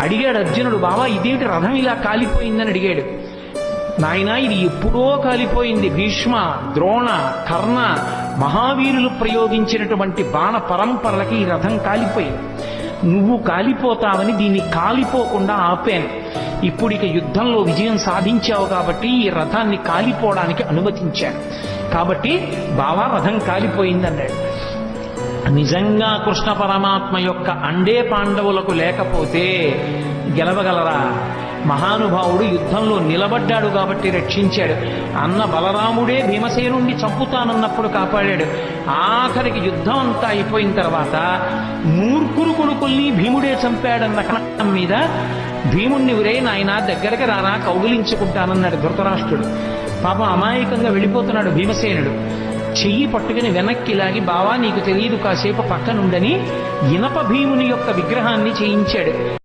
అడిగాడు అర్జునుడు, బావా ఇదేంటి రథం ఇలా కాలిపోయిందని అడిగాడు. నాయనా ఇది ఎప్పుడో కాలిపోయింది. భీష్మ, ద్రోణ, కర్ణ మహావీరులు ప్రయోగించినటువంటి బాణ పరంపరలకి ఈ రథం కాలిపోయింది. నువ్వు కాలిపోతావని దీన్ని కాలిపోకుండా ఆపాను. ఇప్పుడు ఇక యుద్ధంలో విజయం సాధించావు కాబట్టి ఈ రథాన్ని కాలిపోవడానికి అనుమతించాను. కాబట్టి బావా రథం కాలిపోయిందన్నాడు. నిజంగా కృష్ణ పరమాత్మ యొక్క అండే పాండవులకు లేకపోతే గెలవగలరా? మహానుభావుడు యుద్ధంలో నిలబడ్డాడు కాబట్టి రక్షించాడు. అన్న బలరాముడే భీమసేనుణ్ణి చంపుతానన్నప్పుడు కాపాడాడు. ఆఖరికి యుద్ధం అంతా అయిపోయిన తర్వాత మూర్ఖురు కొడుకుల్ని భీముడే చంపాడన్న కారణం మీద భీముణ్ణి ఉరే నాయన దగ్గరకు రారా కౌగిలించుకుంటానన్నాడు ధృతరాష్ట్రుడు. పాపం అమాయకంగా వెళ్ళిపోతున్నాడు భీమసేనుడు. చెయ్యి పట్టుకుని వెనక్కి లాగి, బావా నీకు తెలియదు కాసేపు పక్కనుండని ఇనప భీముని యొక్క విగ్రహాన్ని చేయించాడు.